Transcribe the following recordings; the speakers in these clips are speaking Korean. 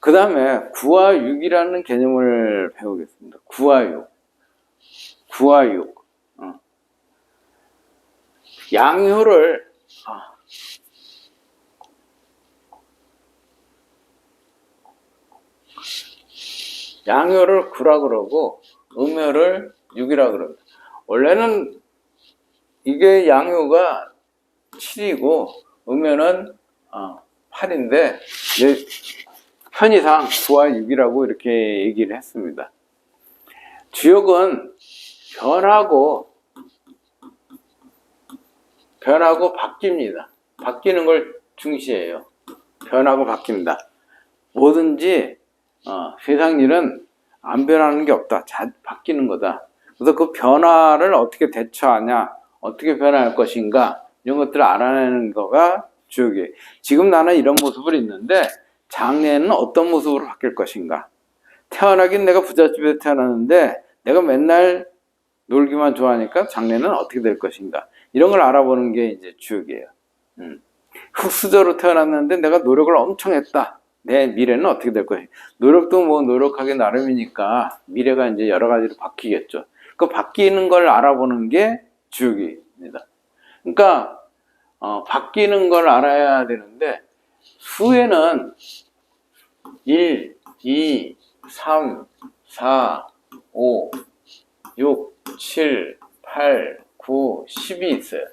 그 다음에 9와 6이라는 개념을 배우겠습니다. 9와 6. 9와 6. 양효를, 양효를 9라 그러고, 음효를 6이라 그럽니다. 원래는 이게 양효가 7이고, 음효는 8인데, 편의상 9와 6이라고 이렇게 얘기를 했습니다. 주역은 변하고 바뀝니다. 바뀌는 걸 중시해요. 변하고 바뀝니다. 뭐든지 세상 일은 안 변하는 게 없다. 바뀌는 거다. 그래서 그 변화를 어떻게 대처하냐, 어떻게 변화할 것인가, 이런 것들을 알아내는 거가 주역이에요. 지금 나는 이런 모습을 있는데 장래에는 어떤 모습으로 바뀔 것인가. 태어나긴 내가 부잣집에서 태어났는데 내가 맨날 놀기만 좋아하니까 장래는 어떻게 될 것인가. 이런 걸 알아보는 게 이제 주역이에요. 흙수저로 태어났는데 내가 노력을 엄청 했다. 내 미래는 어떻게 될 것인가. 노력도 뭐 노력하기 나름이니까 미래가 이제 여러 가지로 바뀌겠죠. 그 바뀌는 걸 알아보는 게 주역입니다. 그러니까 바뀌는 걸 알아야 되는데 수에는 1, 2, 3, 4, 5, 6, 7, 8, 9, 10이 있어요.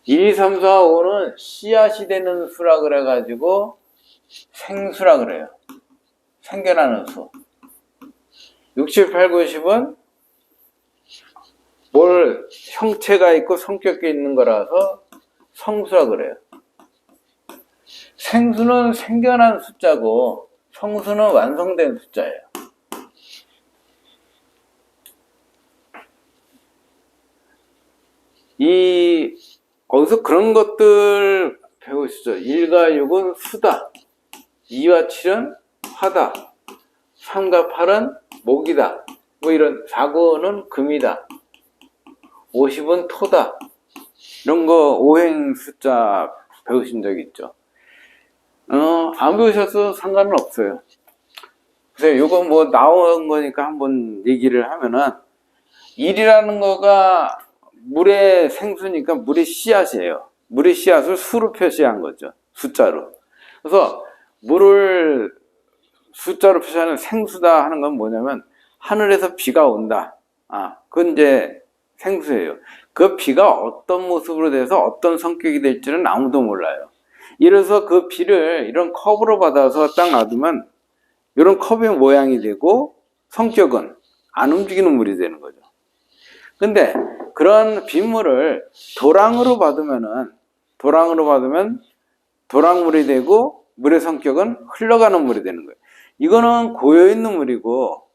1, 2, 3, 4, 5는 씨앗이 되는 수라 그래가지고 생수라 그래요. 생겨나는 수. 6, 7, 8, 9, 10은 뭘 형체가 있고 성격이 있는 거라서 성수라 그래요. 생수는 생겨난 숫자고 성수는 완성된 숫자예요. 거기서 그런 것들 배우시죠. 1과 6은 수다. 2와 7은 화다. 3과 8은 목이다. 뭐 이런 4, 9는 금이다. 50은 토다. 이런 거 오행 숫자 배우신 적 있죠? 안 배우셔서 상관은 없어요. 그래서 이거 뭐 나온 거니까 한번 얘기를 하면은 1이라는 거가 물의 생수니까 물의 씨앗이에요. 물의 씨앗을 수로 표시한 거죠. 숫자로. 그래서 물을 숫자로 표시하는 생수다 하는 건 뭐냐면 하늘에서 비가 온다. 그건 이제 생수예요. 그 비가 어떤 모습으로 돼서 어떤 성격이 될지는 아무도 몰라요. 이래서 그 비를 이런 컵으로 받아서 딱 놔두면 이런 컵의 모양이 되고 성격은 안 움직이는 물이 되는 거죠. 근데 그런 빗물을 도랑으로 받으면 도랑물이 되고 물의 성격은 흘러가는 물이 되는 거예요. 이거는 고여있는 물이고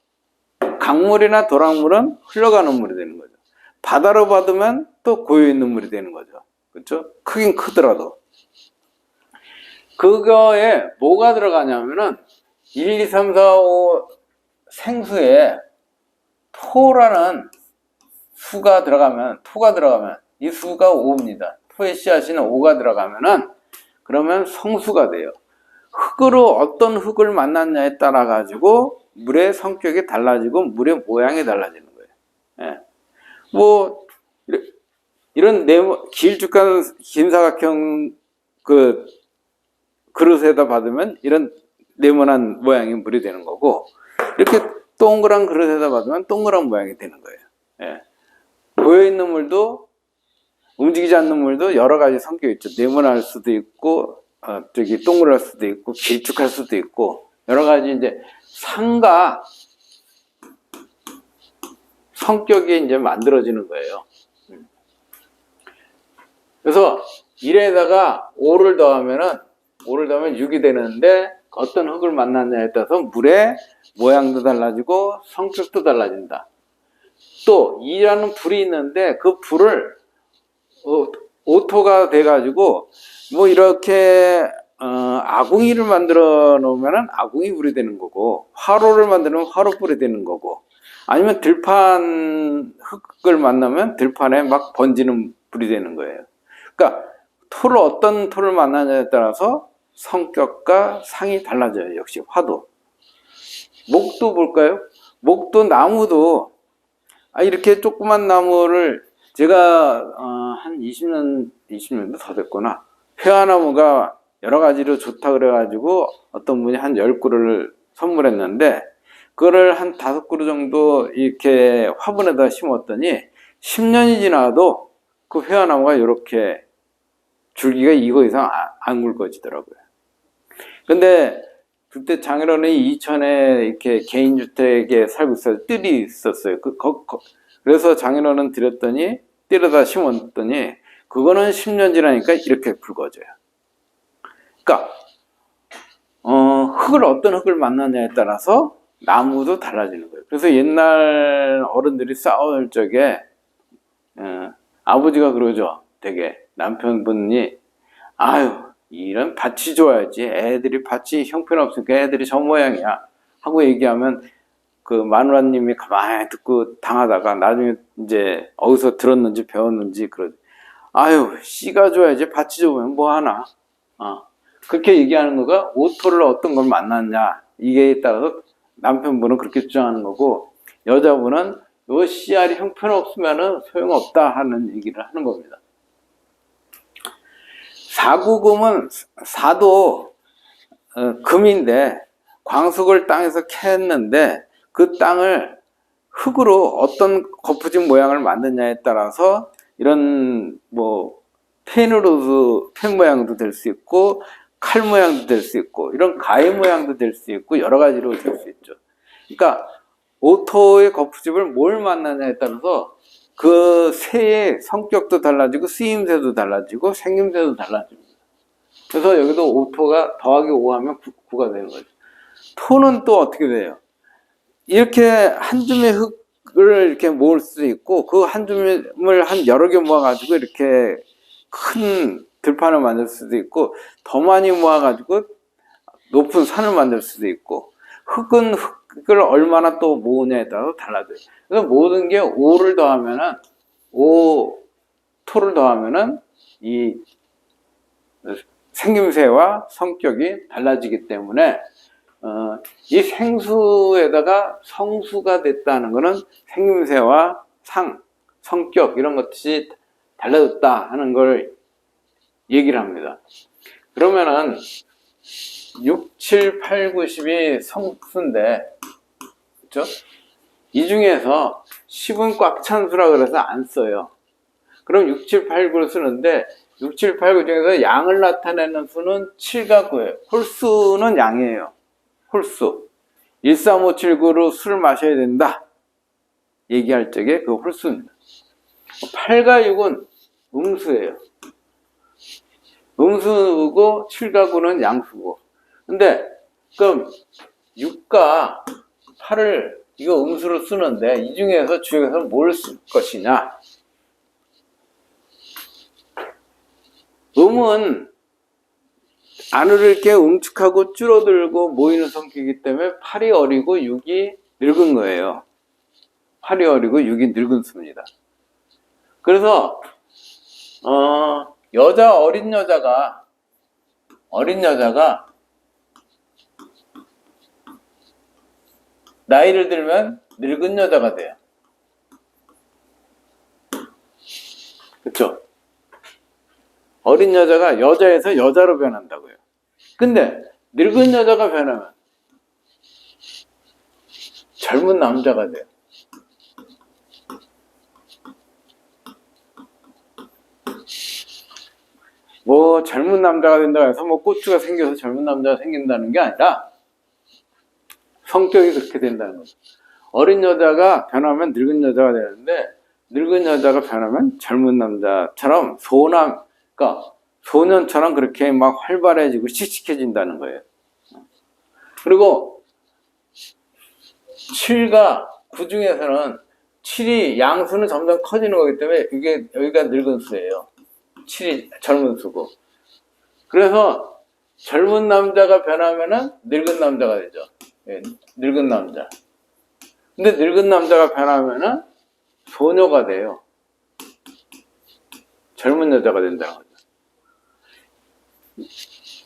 강물이나 도랑물은 흘러가는 물이 되는 거죠. 바다로 받으면 또 고여있는 물이 되는 거죠. 그렇죠? 크긴 크더라도. 그거에 뭐가 들어가냐면은 1, 2, 3, 4, 5 생수에 토라는 수가 들어가면, 토가 들어가면 이 수가 5입니다. 토의 씨앗이는 5가 들어가면은 그러면 성수가 돼요. 흙으로 어떤 흙을 만났냐에 따라 가지고 물의 성격이 달라지고 물의 모양이 달라지는 거예요. 예. 뭐 이런 길쭉한 긴 사각형 그 그릇에다 받으면 이런 네모난 모양의 물이 되는 거고, 이렇게 동그란 그릇에다 받으면 동그란 모양이 되는 거예요. 예. 고여있는 물도 움직이지 않는 물도 여러 가지 성격이 있죠. 네모날 수도 있고 동그랄 수도 있고 길쭉할 수도 있고 여러 가지 이제 상과 성격이 이제 만들어지는 거예요. 그래서 1에다가 5를 더하면 6이 되는데 어떤 흙을 만났냐에 따라서 물의 모양도 달라지고 성격도 달라진다. 또 2라는 불이 있는데 그 불을 오토가 돼가지고 뭐 이렇게 아궁이를 만들어 놓으면 아궁이 불이 되는 거고, 화로를 만들면 화로 불이 되는 거고, 아니면 들판 흙을 만나면 들판에 막 번지는 불이 되는 거예요. 그러니까 어떤 토를 만나냐에 따라서 성격과 상이 달라져요. 역시 화도. 목도 볼까요? 목도 나무도 이렇게 조그만 나무를 제가 한 20년도 더 됐구나. 회화나무가 여러 가지로 좋다 그래가지고 어떤 분이 한 10그루를 선물했는데 그거를 한 5그루 정도 이렇게 화분에다 심었더니 10년이 지나도 그 회화나무가 이렇게 줄기가 이거 이상 안 굵어지더라고요. 근데 그때 장인어른이 이천에 이렇게 개인주택에 살고 있어서 뜰이 있었어요. 그래서 장인어른 드렸더니 뜰에다 심었더니 그거는 10년 지나니까 이렇게 굵어져요. 그러니까 어떤 흙을 만나냐에 따라서 나무도 달라지는 거예요. 그래서 옛날 어른들이 싸울 적에 아버지가 그러죠. 되게 남편분이 아유 이런 밭이 좋아야지. 애들이 밭이 형편없으니까 애들이 저 모양이야 하고 얘기하면 그 마누라님이 가만히 듣고 당하다가 나중에 이제 어디서 들었는지 배웠는지 그러지. 아유 씨가 좋아야지 밭이 좋으면 뭐 하나. 그렇게 얘기하는 거가 오토를 어떤 걸 만났냐 이게 따라서 남편분은 그렇게 주장하는 거고 여자분은 요 씨알이 형편없으면 소용없다 하는 얘기를 하는 겁니다. 사구금은 사도 금인데 광석을 땅에서 캤는데 그 땅을 흙으로 어떤 거푸진 모양을 만드냐에 따라서 이런 뭐 펜 모양도 될 수 있고 칼 모양도 될 수 있고 이런 가위 모양도 될 수 있고 여러 가지로 될 수 있죠. 그러니까 오토의 거푸집을 뭘 만나냐에 따라서 그 새의 성격도 달라지고 쓰임새도 달라지고 생김새도 달라집니다. 그래서 여기도 오토가 더하기 5하면 9가 되는 거죠. 토는 또 어떻게 돼요? 이렇게 한 줌의 흙을 이렇게 모을 수도 있고 그 한 줌을 한 여러 개 모아가지고 이렇게 큰 들판을 만들 수도 있고 더 많이 모아가지고 높은 산을 만들 수도 있고 흙은 흙을 얼마나 또 모으냐에 따라서 달라져요. 그래서 모든 게 5를 더하면은 토를 더하면은 이 생김새와 성격이 달라지기 때문에 이 생수에다가 성수가 됐다는 것은 생김새와 성격 이런 것이 달라졌다 하는 걸 얘기를 합니다. 그러면은 6, 7, 8, 9, 10이 성수인데 그렇죠? 이 중에서 10은 꽉 찬 수라 그래서 안 써요. 그럼 6, 7, 8, 9를 쓰는데 6, 7, 8, 9 중에서 양을 나타내는 수는 7과 9예요. 홀수는 양이에요. 홀수. 1, 3, 5, 7, 9로 술을 마셔야 된다. 얘기할 적에 그 홀수입니다. 8과 6은 음수예요. 음수고 7과 9는 양수고. 근데 그럼 6과 8을 이거 음수로 쓰는데 이 중에서 주역에서 뭘 쓸 것이냐? 음은 안을 이렇게 응축하고 줄어들고 모이는 성격이기 때문에 8이 어리고 6이 늙은 거예요. 8이 어리고 6이 늙은 수입니다. 그래서 어린 여자가 나이를 들면 늙은 여자가 돼요. 그렇죠? 어린 여자가 여자에서 여자로 변한다고요. 근데 늙은 여자가 변하면 젊은 남자가 돼요. 뭐 젊은 남자가 된다고 해서 뭐 고추가 생겨서 젊은 남자가 생긴다는 게 아니라 성격이 그렇게 된다는 거죠. 어린 여자가 변하면 늙은 여자가 되는데 늙은 여자가 변하면 젊은 남자처럼 그러니까 소년처럼 그렇게 막 활발해지고 씩씩해진다는 거예요. 그리고 7과 9 중에서는 7이 양수는 점점 커지는 거기 때문에 이게 여기가 늙은 수예요. 7이 젊은 수고. 그래서 젊은 남자가 변하면은 늙은 남자가 되죠. 예, 늙은 남자. 근데 늙은 남자가 변하면은 소녀가 돼요. 젊은 여자가 된다는 거죠.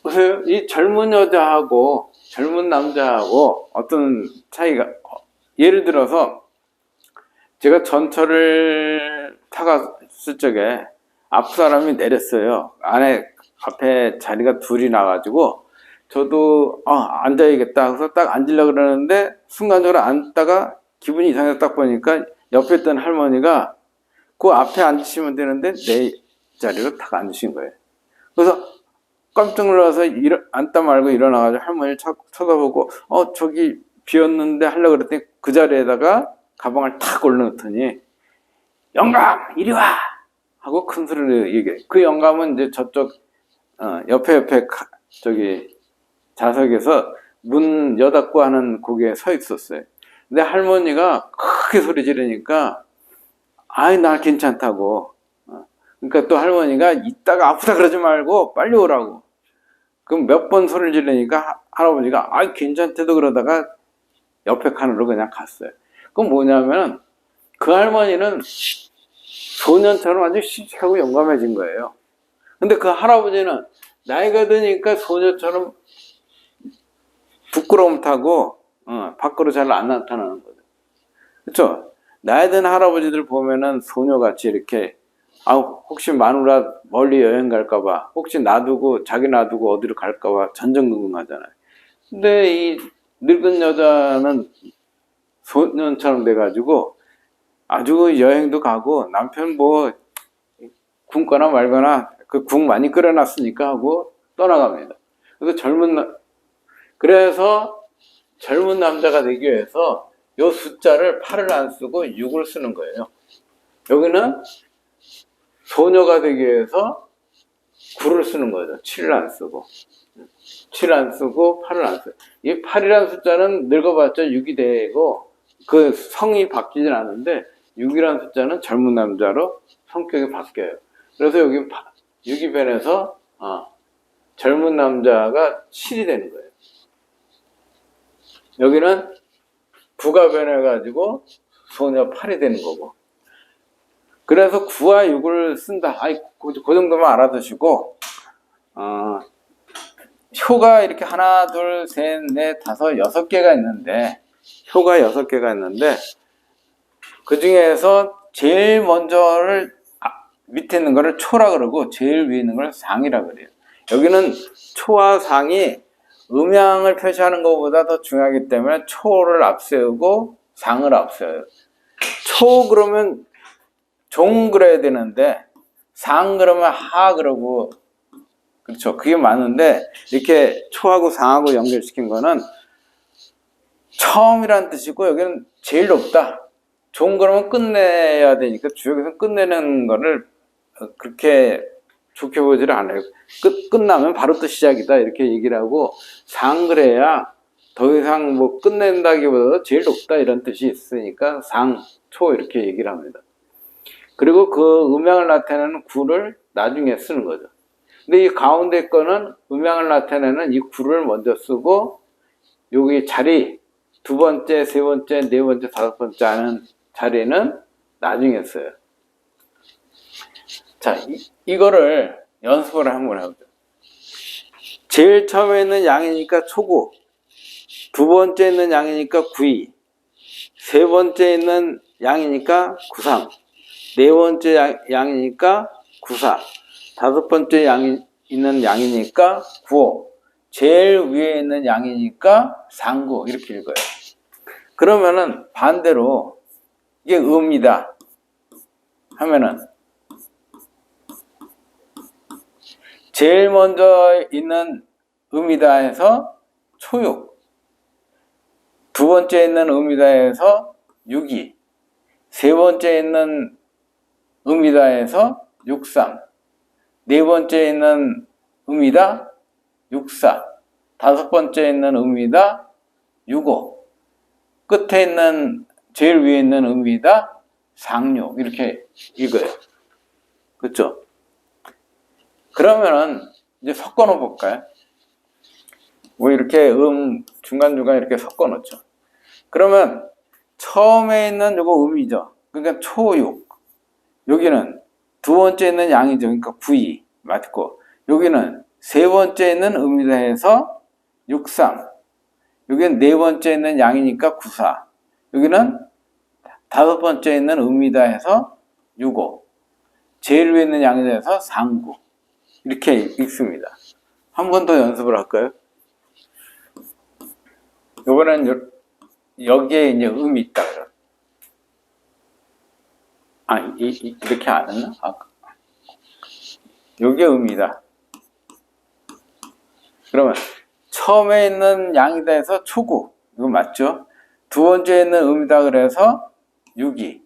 보세요. 이 젊은 여자하고 젊은 남자하고 어떤 차이가, 예를 들어서 제가 전철을 타갔을 적에 앞 사람이 내렸어요. 앞에 자리가 둘이 나가지고 저도 앉아야겠다 해서 딱 앉으려고 그러는데 순간적으로 앉다가 기분이 이상해서 딱 보니까 옆에 있던 할머니가 그 앞에 앉으시면 되는데 내 자리로 딱 앉으신 거예요. 그래서 깜짝 놀라서 앉다 말고 일어나가지고 할머니를 쳐다보고 저기 비었는데 하려고 그랬더니 그 자리에다가 가방을 탁 올려놓더니 영감 이리 와 하고 큰 소리로 얘기해. 그 영감은 이제 저쪽 옆에 저기 좌석에서 문 여닫고 하는 거기에 서 있었어요. 근데 할머니가 크게 소리 지르니까 나 괜찮다고. 그러니까 또 할머니가 이따가 아프다 그러지 말고 빨리 오라고. 그럼 몇 번 소리를 지르니까 할아버지가 괜찮대도 그러다가 옆에 칸으로 그냥 갔어요. 그건 뭐냐면 그 할머니는 소년처럼 아주 씩씩하고 용감해진 거예요. 근데 그 할아버지는 나이가 드니까 소녀처럼 부끄러움 타고 밖으로 잘 안 나타나는 거죠. 그렇죠? 나이 든 할아버지들 보면은 소녀같이 이렇게 혹시 마누라 멀리 여행 갈까봐, 혹시 자기 놔두고 어디로 갈까봐 전전긍긍하잖아요. 근데 이 늙은 여자는 소년처럼 돼가지고 아주 여행도 가고 남편 굶거나 말거나 그 국 많이 끓여놨으니까 하고 떠나갑니다. 그래서 젊은 남자가 되기 위해서 요 숫자를 8을 안 쓰고 6을 쓰는 거예요. 여기는 소녀가 되기 위해서 9를 쓰는 거죠. 7을 안 쓰고. 7 안 쓰고 8을 안 써요. 이 8이라는 숫자는 늙어봤자 6이 되고 그 성이 바뀌진 않는데 6이라는 숫자는 젊은 남자로 성격이 바뀌어요. 그래서 여기 6이 변해서 젊은 남자가 7이 되는 거예요. 여기는 9가 변해가지고 소녀 8이 되는 거고. 그래서 9와 6을 쓴다. 그 정도만 알아두시고, 효가 이렇게 하나, 둘, 셋, 넷, 다섯, 6개가 있는데, 효가 6개가 있는데, 그 중에서 제일 먼저를 밑에 있는 거를 초라 그러고, 제일 위에 있는 걸 상이라 그래요. 여기는 초와 상이 음양을 표시하는 것보다 더 중요하기 때문에 초를 앞세우고 상을 앞세워요. 초 그러면 종 그려야 되는데 상 그러면 하 그러고, 그렇죠. 그게 맞는데 이렇게 초하고 상하고 연결시킨 거는 처음이란 뜻이고 여기는 제일 높다. 종 그러면 끝내야 되니까 주역에서는 끝내는 거를 그렇게 좋게 보지를 않아요. 끝나면 바로 또 시작이다 이렇게 얘기를 하고, 상 그래야 더 이상 끝낸다기보다 제일 높다 이런 뜻이 있으니까 상, 초 이렇게 얘기를 합니다. 그리고 그 음양을 나타내는 구를 나중에 쓰는 거죠. 근데 이 가운데 거는 음양을 나타내는 이 구를 먼저 쓰고 여기 자리 두 번째, 세 번째, 네 번째, 다섯 번째 하는 자리는 나중에 써요. 자, 이거를 연습을 한번 해보죠. 제일 처음에 있는 양이니까 초구, 두 번째 있는 양이니까 구이, 세 번째 있는 양이니까 구상, 네 번째 양이니까 구사, 다섯 번째 있는 양이니까 구오, 제일 위에 있는 양이니까 상구 이렇게 읽어요. 그러면은 반대로 이게 음이다 하면은 제일 먼저 있는 음이다 해서 초육, 두 번째 있는 음이다 해서 육이, 세 번째 있는 음이다 해서 육삼, 네 번째 있는 음이다 육사, 다섯 번째 있는 음이다 육오, 끝에 있는 제일 위에 있는 음이다 상육 이렇게 읽어요. 그렇죠? 그러면은 이제 섞어 놓어 볼까요? 이렇게 중간중간 이렇게 섞어 놓죠. 그러면 처음에 있는 요거 음이죠. 그러니까 초육. 여기는 두 번째 있는 양이죠. 그러니까 구이 맞고, 여기는 세 번째에 있는 음이다 해서 6, 3. 여기는 네 번째에 있는 양이니까 9, 4. 여기는 다섯 번째에 있는 음이다 해서 6, 5. 제일 위에 있는 양이다 해서 3, 9. 이렇게 읽습니다. 한 번 더 연습을 할까요? 이번엔 여기에 이제 음이 있다. 이렇게 안 했나? 여기에 음이다. 그러면 처음에 있는 양이다 해서 초구. 이거 맞죠? 두 번째에 있는 음이다 그래서 6이.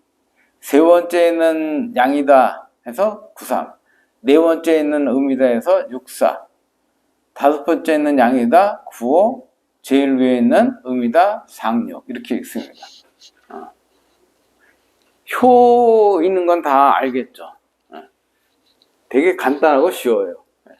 세 번째에 있는 양이다 해서 9, 3. 네 번째에 있는 음이다 해서 6, 4. 다섯 번째에 있는 양이다 9, 5. 제일 위에 있는 음이다 3, 6. 이렇게 읽습니다. 효 있는 건 다 알겠죠? 되게 간단하고 쉬워요.